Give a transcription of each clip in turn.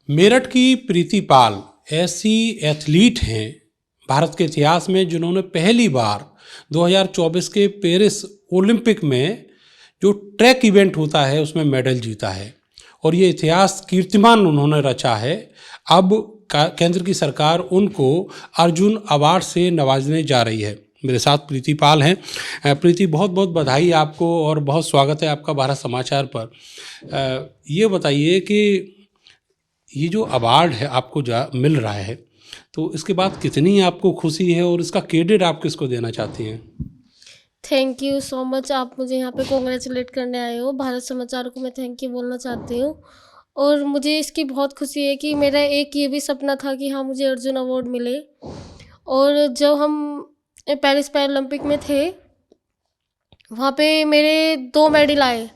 मेरठ की प्रीति पाल ऐसी एथलीट हैं भारत के इतिहास में जिन्होंने पहली बार 2024 के पेरिस ओलंपिक में जो ट्रैक इवेंट होता है उसमें मेडल जीता है और ये इतिहास कीर्तिमान उन्होंने रचा है। अब केंद्र की सरकार उनको अर्जुन अवार्ड से नवाजने जा रही है। मेरे साथ प्रीति पाल हैं। प्रीति, बहुत बहुत बधाई आपको और बहुत स्वागत है आपका भारत समाचार पर। ये बताइए कि ये जो अवार्ड है आपको मिल रहा है तो इसके बाद कितनी आपको खुशी है और इसका क्रेडिट आप किसको देना चाहती हैं? Thank you so much. आप मुझे यहाँ पे कॉन्ग्रेचुलेट करने आए हो। भारत समाचार को मैं थैंक यू बोलना चाहती हूँ। और मुझे इसकी बहुत खुशी है कि मेरा एक ये भी सपना था कि हाँ, मुझे अर्जुन अवार्ड मिले। और जब हम पेरिस पैरालंपिक में थे, वहाँ पे मेरे 2 मेडल आए।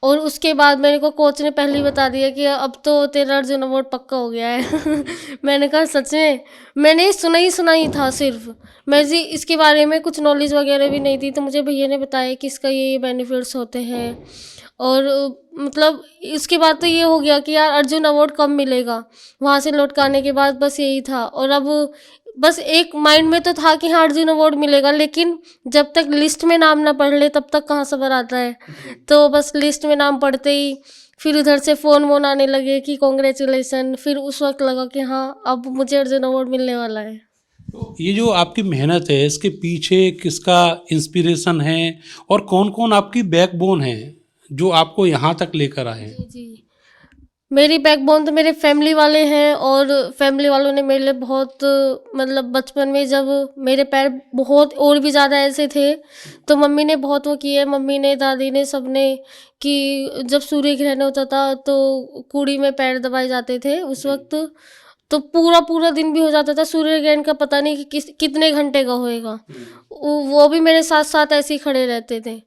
और उसके बाद मेरे को कोच ने पहले ही बता दिया कि अब तो तेरा अर्जुन अवार्ड पक्का हो गया है। मैंने कहा सच में? मैंने सुना ही था सिर्फ। मैं जी इसके बारे में कुछ नॉलेज वगैरह भी नहीं थी, तो मुझे भैया ने बताया कि इसका ये बेनिफिट्स होते हैं। और मतलब इसके बाद तो ये हो गया कि यार अर्जुन अवार्ड कब मिलेगा। वहाँ से लौट कर आने के बाद बस यही था। और अब बस एक माइंड में तो था कि हाँ, अर्जुन अवार्ड मिलेगा, लेकिन जब तक लिस्ट में नाम ना पढ़ ले तब तक कहाँ सब्र आता है। तो बस लिस्ट में नाम पढ़ते ही फिर उधर से फ़ोन वोन आने लगे कि कॉन्ग्रेचुलेसन। फिर उस वक्त लगा कि हाँ, अब मुझे अर्जुन अवार्ड मिलने वाला है। तो ये जो आपकी मेहनत है इसके पीछे किसका इंस्पिरेशन है और कौन कौन आपकी बैकबोन है जो आपको यहाँ तक लेकर आए हैं? जी जी, मेरी बैकबोन तो मेरे फैमिली वाले हैं। और फैमिली वालों ने मेरे लिए बहुत, मतलब बचपन में जब मेरे पैर बहुत और भी ज़्यादा ऐसे थे, तो मम्मी ने बहुत वो किया है। मम्मी ने, दादी ने, सब ने, कि जब सूर्य ग्रहण होता था तो कुड़ी में पैर दबाए जाते थे उस वक्त। तो पूरा पूरा दिन भी हो जाता था, सूर्य ग्रहण का पता नहीं कि कितने घंटे का होएगा। वो भी मेरे साथ साथ ऐसे ही खड़े रहते थे।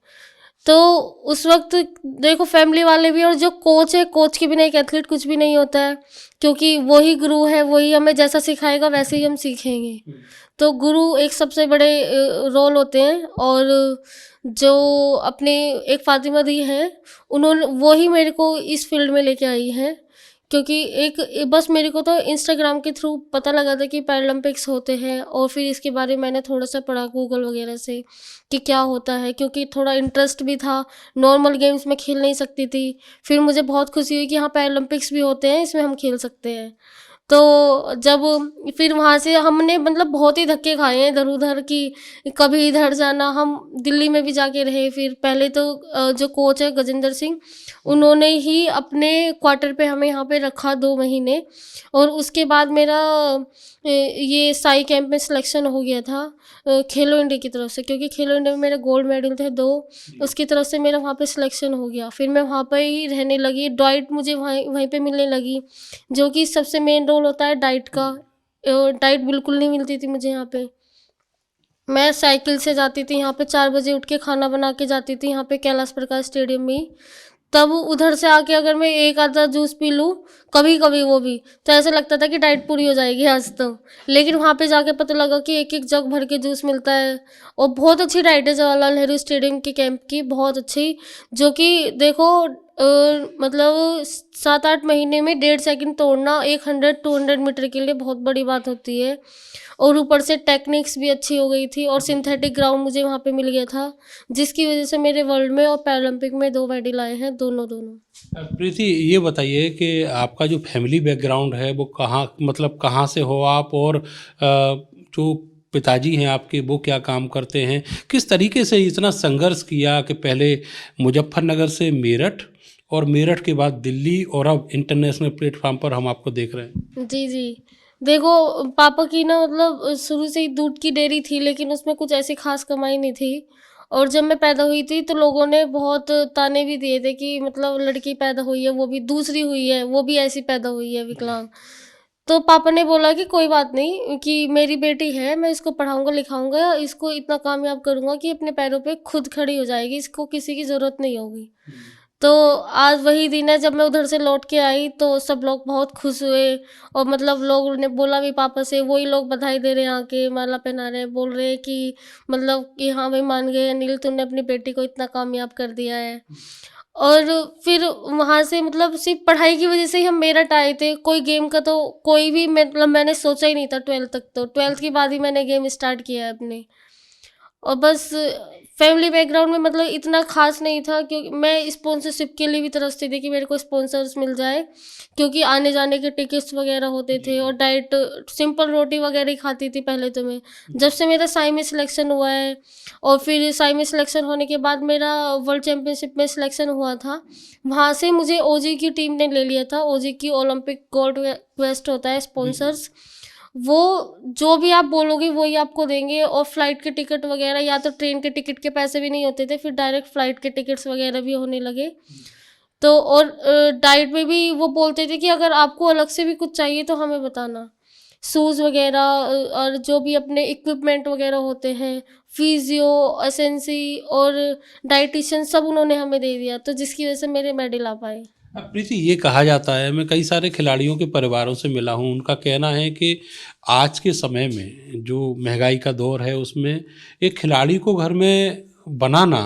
तो उस वक्त देखो, फैमिली वाले भी, और जो कोच है, कोच के बिना एक एथलीट कुछ भी नहीं होता है, क्योंकि वही गुरु है, वही हमें जैसा सिखाएगा वैसे ही हम सीखेंगे। तो गुरु एक सबसे बड़े रोल होते हैं। और जो अपने एक फातिमा दी है, उन्होंने वो ही मेरे को इस फील्ड में लेके आई है। क्योंकि बस मेरे को तो इंस्टाग्राम के थ्रू पता लगा था कि पैरालंपिक्स होते हैं, और फिर इसके बारे में मैंने थोड़ा सा पढ़ा गूगल वगैरह से कि क्या होता है, क्योंकि थोड़ा इंटरेस्ट भी था। नॉर्मल गेम्स में खेल नहीं सकती थी। फिर मुझे बहुत खुशी हुई कि हाँ, पैरालंपिक्स भी होते हैं, इसमें हम खेल सकते हैं। तो जब फिर वहाँ से हमने मतलब बहुत ही धक्के खाए हैं इधर उधर, कि कभी इधर जाना, हम दिल्ली में भी जाके रहे। फिर पहले तो जो कोच है गजेंद्र सिंह, उन्होंने ही अपने क्वार्टर पे हमें यहाँ पे रखा 2 महीने। और उसके बाद मेरा ये साई कैंप में सिलेक्शन हो गया था, खेलो इंडिया की तरफ से, क्योंकि खेलो इंडिया में मेरे गोल्ड मेडल थे 2। उसकी तरफ से मेरा वहाँ पे सिलेक्शन हो गया। फिर मैं वहाँ पे ही रहने लगी, डाइट मुझे वहीं वहीं पे मिलने लगी, जो कि सबसे मेन रोल होता है डाइट का। डाइट बिल्कुल नहीं मिलती थी मुझे यहाँ पे। मैं साइकिल से जाती थी यहाँ पे, 4 बजे उठ के खाना बना के जाती थी यहाँ पे कैलाश प्रकाश स्टेडियम में ही। तब उधर से आके अगर मैं एक आधा जूस पी लूँ, कभी कभी वो भी, तो ऐसा लगता था कि डाइट पूरी हो जाएगी आज तो। लेकिन वहाँ पे जाके पता लगा कि एक एक जग भर के जूस मिलता है। और बहुत अच्छी डाइट है जवाहरलाल नेहरू स्टेडियम के कैंप की, बहुत अच्छी। जो कि देखो, मतलब 7-8 महीने में 1.5 सेकंड तोड़ना 100-200 मीटर के लिए बहुत बड़ी बात होती है। और ऊपर से टेक्निक्स भी अच्छी हो गई थी, और सिंथेटिक ग्राउंड मुझे वहाँ पे मिल गया था, जिसकी वजह से मेरे वर्ल्ड में और पैरालंपिक में 2 मेडल आए हैं, दोनों दोनों। प्रीति, ये बताइए कि आपका जो फैमिली बैकग्राउंड है वो कहाँ, मतलब कहाँ से हो आप, और जो पिताजी हैं आपके वो क्या काम करते हैं, किस तरीके से इतना संघर्ष किया कि पहले मुजफ्फरनगर से मेरठ और मेरठ के बाद दिल्ली और अब इंटरनेशनल प्लेटफॉर्म पर हम आपको देख रहे हैं? जी जी, देखो, पापा की ना, मतलब शुरू से ही दूध की डेयरी थी, लेकिन उसमें कुछ ऐसी खास कमाई नहीं थी। और जब मैं पैदा हुई थी तो लोगों ने बहुत ताने भी दिए थे कि मतलब लड़की पैदा हुई है, वो भी दूसरी हुई है, वो भी ऐसी पैदा हुई है विकलांग। तो पापा ने बोला कि कोई बात नहीं, कि मेरी बेटी है, मैं इसको पढ़ाऊंगा लिखाऊंगा, इसको इतना कामयाब करूंगा कि अपने पैरों पे खुद खड़ी हो जाएगी, इसको किसी की ज़रूरत नहीं होगी। तो आज वही दिन है, जब मैं उधर से लौट के आई तो सब लोग बहुत खुश हुए। और मतलब लोगों ने बोला भी पापा से, वही लोग बधाई दे रहे हैं, आके माला पहना रहे हैं, बोल रहे हैं कि मतलब कि हाँ भाई, मान गए अनिल, तूने अपनी बेटी को इतना कामयाब कर दिया है। और फिर वहाँ से मतलब सिर्फ पढ़ाई की वजह से ही हम मेरठ आए थे। कोई गेम का तो कोई भी मतलब मैंने सोचा ही नहीं था 12th तक। तो 12th के बाद ही मैंने गेम स्टार्ट किया है अपने। और बस फैमिली बैकग्राउंड में मतलब इतना खास नहीं था, क्योंकि मैं स्पॉन्सरशिप के लिए भी तरसती थी कि मेरे को स्पॉन्सर्स मिल जाए, क्योंकि आने जाने के टिकट्स वगैरह होते थे। और डाइट सिंपल रोटी वगैरह ही खाती थी पहले तो मैं। जब से मेरा साई में सिलेक्शन हुआ है, और फिर साई में सिलेक्शन होने के बाद मेरा वर्ल्ड चैम्पियनशिप में सिलेक्शन हुआ था, वहाँ से मुझे ओजी की टीम ने ले लिया था। ओजी की ओलंपिक गोल्ड क्वेस्ट होता है स्पॉन्सर्स, वो जो भी आप बोलोगे वही आपको देंगे। और फ्लाइट के टिकट वगैरह, या तो ट्रेन के टिकट के पैसे भी नहीं होते थे, फिर डायरेक्ट फ्लाइट के टिकट्स वगैरह भी होने लगे। तो और डाइट में भी वो बोलते थे कि अगर आपको अलग से भी कुछ चाहिए तो हमें बताना। शूज़ वगैरह और जो भी अपने इक्विपमेंट वगैरह होते हैं, फिजियो, एसेंसी और डाइटिशियन सब उन्होंने हमें दे दिया, तो जिसकी वजह से मेरे मेडल आ पाए। अब प्रीति, ये कहा जाता है, मैं कई सारे खिलाड़ियों के परिवारों से मिला हूँ, उनका कहना है कि आज के समय में जो महंगाई का दौर है उसमें एक खिलाड़ी को घर में बनाना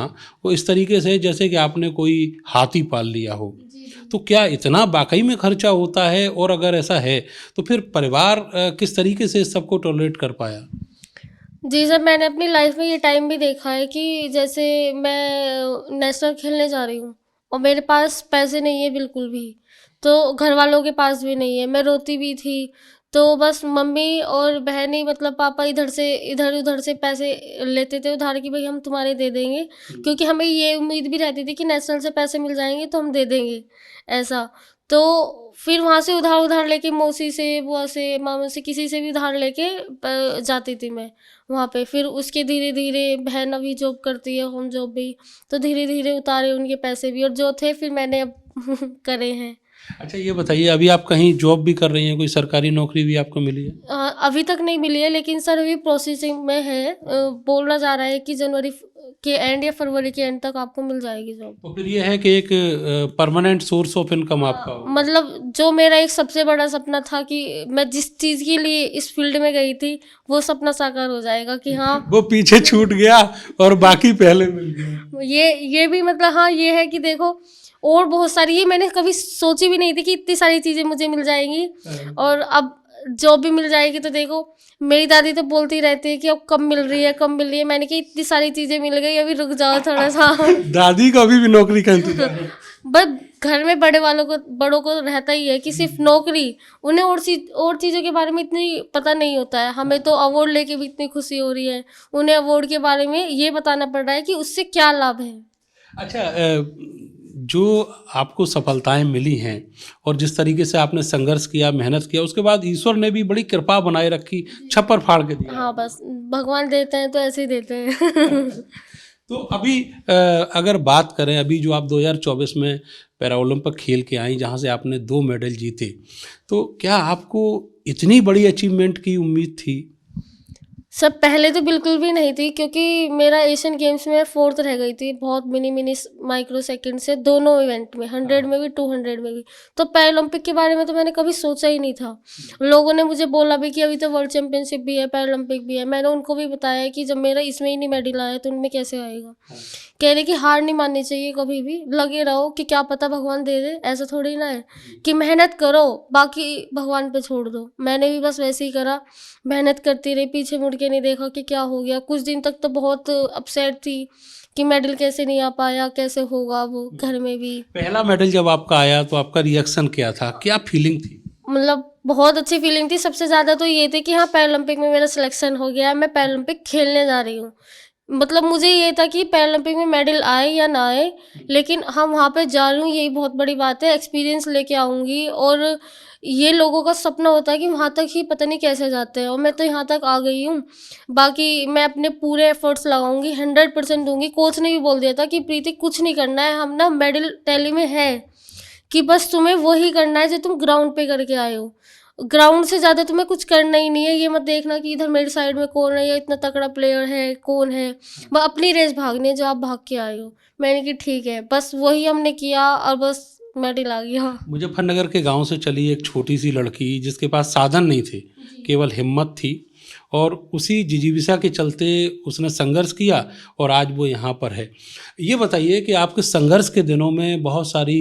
वो इस तरीके से है जैसे कि आपने कोई हाथी पाल लिया हो। तो क्या इतना वाकई में खर्चा होता है, और अगर ऐसा है तो फिर परिवार किस तरीके से इस सबको टॉलरेट कर पाया? जी सर, मैंने अपनी लाइफ में ये टाइम भी देखा है कि जैसे मैं नेशनल खेलने जा रही हूँ और मेरे पास पैसे नहीं है बिल्कुल भी, तो घर वालों के पास भी नहीं है, मैं रोती भी थी। तो बस मम्मी और बहन ही, मतलब पापा इधर से इधर उधर से पैसे लेते थे उधार कि भाई हम तुम्हारे दे देंगे, क्योंकि हमें ये उम्मीद भी रहती थी कि नेशनल से पैसे मिल जाएंगे तो हम दे देंगे, ऐसा। तो फिर वहाँ से उधार उधार लेके मौसी से, बुआ से, मामा से, किसी से भी उधार लेके जाती थी मैं वहाँ पे। फिर उसके धीरे धीरे बहन अभी जॉब करती है, होम जॉब भी, तो धीरे धीरे उतारे उनके पैसे भी, और जो थे फिर मैंने अब करे हैं। अच्छा, ये बताइए, अभी आप कहीं जॉब भी कर रही हैं, कोई सरकारी नौकरी भी आपको मिली है? अभी तक नहीं मिली है, लेकिन सर अभी प्रोसेसिंग में है। बोला जा रहा है कि जनवरी के एंड या फरवरी के एंड तक आपको मिल जाएगी जॉब। तो फिर ये है कि एक परमानेंट सोर्स ऑफ इनकम आपका हो। मतलब जो मेरा एक सबसे बड़ा सपना था कि मैं जिस चीज़ के लिए इस फील्ड में गई थी वो सपना साकार हो जाएगा कि हाँ, वो पीछे छूट गया और बाकी पहले मिल गया। ये भी मतलब हाँ, ये है कि देखो और बहुत सारी, ये मैंने कभी सोची भी नहीं थी कि इतनी सारी चीज़ें मुझे मिल जाएंगी। और अब जॉब भी मिल जाएगी, तो देखो मेरी दादी तो बोलती रहती है कि अब कब मिल रही है, कब मिल रही है। मैंने कहा इतनी सारी चीज़ें मिल गई, अभी रुक जाओ थोड़ा सा। दादी को अभी भी नौकरी का इंतजार है। बस घर में बड़ों को रहता ही है कि सिर्फ नौकरी, उन्हें और चीज़ों के बारे में इतनी पता नहीं होता है। हमें तो अवार्ड लेके भी इतनी खुशी हो रही है, उन्हें अवार्ड के बारे में ये बताना पड़ रहा है कि उससे क्या लाभ है। अच्छा, जो आपको सफलताएं मिली हैं और जिस तरीके से आपने संघर्ष किया, मेहनत किया, उसके बाद ईश्वर ने भी बड़ी कृपा बनाए रखी, छप्पर फाड़ के दिया। हाँ, बस भगवान देते हैं तो ऐसे ही देते हैं। तो अभी अगर बात करें, अभी जो आप 2024 में पैरा ओलंपिक खेल के आई, जहाँ से आपने 2 मेडल जीते, तो क्या आपको इतनी बड़ी अचीवमेंट की उम्मीद थी? सब पहले तो बिल्कुल भी नहीं थी, क्योंकि मेरा एशियन गेम्स में 4th रह गई थी, बहुत मिनी माइक्रो सेकंड से, दोनों इवेंट में, 100 में भी 200 में भी। तो पैरा ओलंपिक के बारे में तो मैंने कभी सोचा ही नहीं था। लोगों ने मुझे बोला भी कि अभी तो वर्ल्ड चैम्पियनशिप भी है, पैरा ओलंपिक भी है। मैंने उनको भी बताया कि जब मेरा इसमें ही नहीं मेडल आया तो उनमें कैसे आएगा। कह रहे कि हार नहीं माननी चाहिए, कभी भी लगे रहो कि क्या पता भगवान दे दे, ऐसा थोड़ी ना है कि मेहनत करो बाकी भगवान पे छोड़ दो। मैंने भी बस वैसे ही करा, मेहनत करती रही, पीछे मुड़ के नहीं देखा कि क्या हो गया। कुछ दिन तक तो बहुत अपसेट थी कि मेडल कैसे नहीं आ पाया, कैसे होगा, वो घर में भी। पहला मेडल जब आपका आया तो आपका रिएक्शन क्या था, क्या फीलिंग थी? मतलब बहुत अच्छी फीलिंग थी। सबसे ज़्यादा तो ये थी कि हाँ, पैरा ओलंपिक में मेरा सिलेक्शन हो गया, मैं पैरा ओलंपिक खेलने जा रही हूँ। मतलब मुझे ये था कि पैरा ओलंपिक में मेडल आए या ना आए, लेकिन हम वहाँ पे जा रही हूँ, यही बहुत बड़ी बात है। एक्सपीरियंस लेके आऊँगी, और ये लोगों का सपना होता है कि वहाँ तक ही पता नहीं कैसे जाते हैं, और मैं तो यहाँ तक आ गई हूँ। बाकी मैं अपने पूरे एफर्ट्स लगाऊंगी, 100% दूंगी। कोच ने भी बोल दिया था कि प्रीति कुछ नहीं करना है, हम ना मेडल टैली में है कि बस तुम्हें वही करना है जो तुम ग्राउंड पे करके आए हो। ग्राउंड से ज़्यादा तुम्हें कुछ करना ही नहीं है। ये मत देखना कि इधर मेरी साइड में कौन है या इतना तगड़ा प्लेयर है, कौन है। बस अपनी रेस भागनी है जो आप भाग के आए हो। मैंने कि ठीक है, बस वही हमने किया और बस मेडल आ गया। मुजफ्फरनगर के गांव से चली एक छोटी सी लड़की जिसके पास साधन नहीं थे, केवल हिम्मत थी, और उसी जिजीविषा के चलते उसने संघर्ष किया और आज वो यहाँ पर है। ये बताइए कि आपके संघर्ष के दिनों में बहुत सारी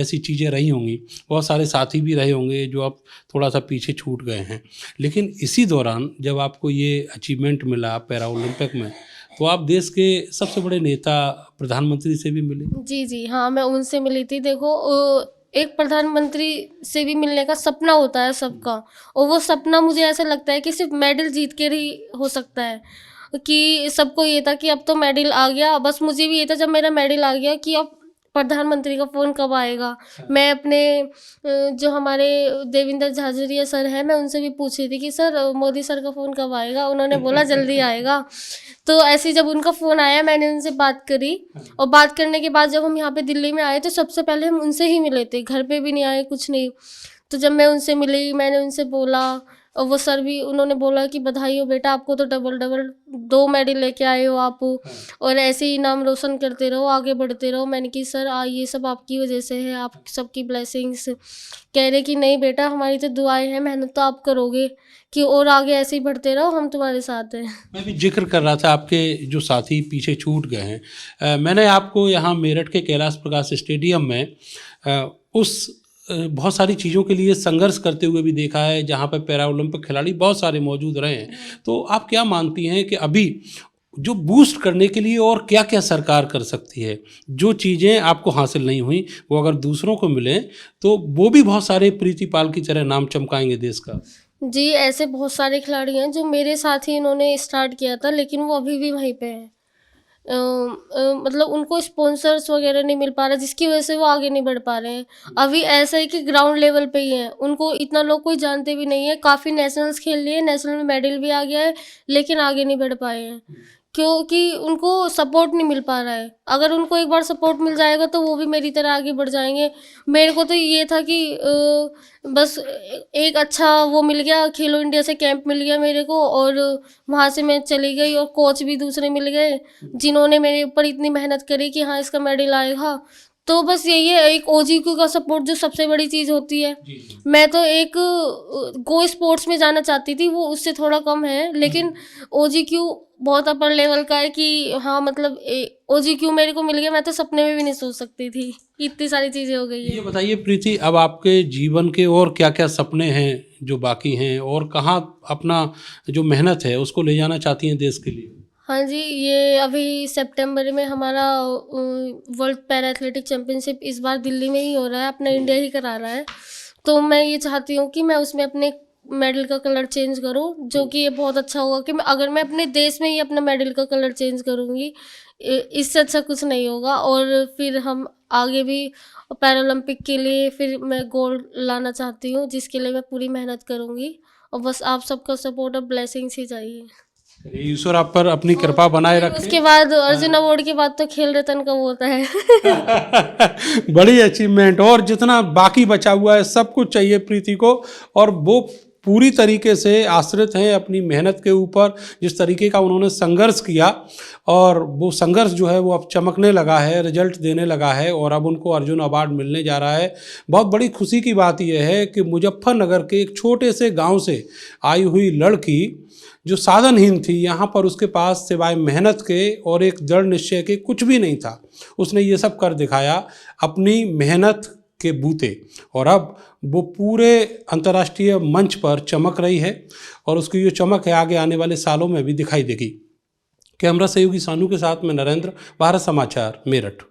ऐसी चीज़ें रही होंगी, बहुत सारे साथी भी रहे होंगे जो आप थोड़ा सा पीछे छूट गए हैं, लेकिन इसी दौरान जब आपको ये अचीवमेंट मिला पैरा ओलंपिक में, तो आप देश के सबसे बड़े नेता प्रधानमंत्री से भी मिले। जी जी हाँ, मैं उनसे मिली थी। देखो एक प्रधानमंत्री से भी मिलने का सपना होता है सबका, और वो सपना मुझे ऐसा लगता है कि सिर्फ मेडल जीत कर ही हो सकता है। कि सबको ये था कि अब तो मेडल आ गया, बस मुझे भी ये था जब मेरा मेडल आ गया कि अब प्रधानमंत्री का फ़ोन कब आएगा। मैं अपने जो हमारे देवेंद्र झाझरिया सर हैं, मैं उनसे भी पूछ रही थी कि सर मोदी सर का फ़ोन कब आएगा। उन्होंने बोला जल्दी आएगा। तो ऐसे ही जब उनका फ़ोन आया मैंने उनसे बात करी, और बात करने के बाद जब हम यहाँ पे दिल्ली में आए तो सबसे पहले हम उनसे ही मिले थे, घर पे भी नहीं आए, कुछ नहीं। तो जब मैं उनसे मिली मैंने उनसे बोला, और वो सर भी उन्होंने बोला कि बधाई हो बेटा, आपको तो डबल 2 मेडल लेके आए हो आप, और ऐसे ही नाम रोशन करते रहो, आगे बढ़ते रहो। मैंने कि सर ये सब आपकी वजह से है, आप सबकी ब्लेसिंग्स। कह रहे कि नहीं बेटा, हमारी तो दुआएं हैं, मेहनत तो आप करोगे कि और आगे ऐसे ही बढ़ते रहो, हम तुम्हारे साथ हैं। मैं भी जिक्र कर रहा था आपके जो साथी पीछे छूट गए हैं। मैंने आपको यहाँ मेरठ के कैलाश प्रकाश स्टेडियम में उस बहुत सारी चीज़ों के लिए संघर्ष करते हुए भी देखा है, जहाँ पर पैरा ओलंपिक खिलाड़ी बहुत सारे मौजूद रहे हैं। तो आप क्या मानती हैं कि अभी जो बूस्ट करने के लिए और क्या क्या सरकार कर सकती है? जो चीज़ें आपको हासिल नहीं हुई वो अगर दूसरों को मिलें तो वो भी बहुत सारे प्रीति पाल की तरह नाम चमकाएंगे देश का। जी, ऐसे बहुत सारे खिलाड़ी हैं जो मेरे साथ ही इन्होंने स्टार्ट किया था, लेकिन वो अभी भी वहीं पे हैं। मतलब उनको स्पॉन्सर्स वगैरह नहीं मिल पा रहा, जिसकी वजह से वो आगे नहीं बढ़ पा रहे हैं। अभी ऐसा है कि ग्राउंड लेवल पे ही हैं, उनको इतना लोग कोई जानते भी नहीं है। काफ़ी नेशनल्स खेल लिए, नेशनल में मेडल भी आ गया है, लेकिन आगे नहीं बढ़ पाए हैं क्योंकि उनको सपोर्ट नहीं मिल पा रहा है। अगर उनको एक बार सपोर्ट मिल जाएगा तो वो भी मेरी तरह आगे बढ़ जाएंगे। मेरे को तो ये था कि बस एक अच्छा वो मिल गया, खेलो इंडिया से कैंप मिल गया मेरे को, और वहाँ से मैं चली गई, और कोच भी दूसरे मिल गए जिन्होंने मेरे ऊपर इतनी मेहनत करी कि हाँ इसका मेडल आएगा। तो बस यही है, एक ओजीक्यू का सपोर्ट जो सबसे बड़ी चीज़ होती है। मैं तो एक गो स्पोर्ट्स में जाना चाहती थी, वो उससे थोड़ा कम है, लेकिन ओजीक्यू बहुत अपर लेवल का है कि हाँ मतलब ओजीक्यू मेरे को मिल गया। मैं तो सपने में भी नहीं सोच सकती थी, इतनी सारी चीज़ें हो गई है। ये बताइए प्रीति, अब आपके जीवन के और क्या क्या सपने हैं जो बाकी हैं, और कहाँ अपना जो मेहनत है उसको ले जाना चाहती हैं देश के लिए? हाँ जी, ये अभी सितंबर में हमारा वर्ल्ड पैरा एथलेटिक चैम्पियनशिप इस बार दिल्ली में ही हो रहा है, अपना इंडिया ही करा रहा है। तो मैं ये चाहती हूँ कि मैं उसमें अपने मेडल का कलर चेंज करूँ, जो कि ये बहुत अच्छा होगा कि अगर मैं अपने देश में ही अपना मेडल का कलर चेंज करूँगी, इससे अच्छा कुछ नहीं होगा। और फिर हम आगे भी पैरालंपिक के लिए फिर मैं गोल्ड लाना चाहती हूँ, जिसके लिए मैं पूरी मेहनत करूँगी, और बस आप सबका सपोर्ट और ब्लेसिंग्स ही चाहिए। ईश्वर आप पर अपनी कृपा बनाए रखे। उसके बाद अर्जुन अवार्ड के बाद तो खेल रत्न का वो होता है। बड़ी अचीवमेंट, और जितना बाकी बचा हुआ है सब कुछ चाहिए प्रीति को, और वो पूरी तरीके से आश्रित हैं अपनी मेहनत के ऊपर। जिस तरीके का उन्होंने संघर्ष किया, और वो संघर्ष जो है वो अब चमकने लगा है, रिजल्ट देने लगा है, और अब उनको अर्जुन अवार्ड मिलने जा रहा है। बहुत बड़ी खुशी की बात यह है कि मुजफ्फरनगर के एक छोटे से गांव से आई हुई लड़की जो साधनहीन थी, यहाँ पर उसके पास सिवाय मेहनत के और एक दृढ़ निश्चय के कुछ भी नहीं था। उसने ये सब कर दिखाया अपनी मेहनत के बूते, और अब वो पूरे अंतर्राष्ट्रीय मंच पर चमक रही है, और उसकी जो चमक है आगे आने वाले सालों में भी दिखाई देगी। कैमरा सहयोगी सानू के साथ में नरेंद्र, भारत समाचार, मेरठ।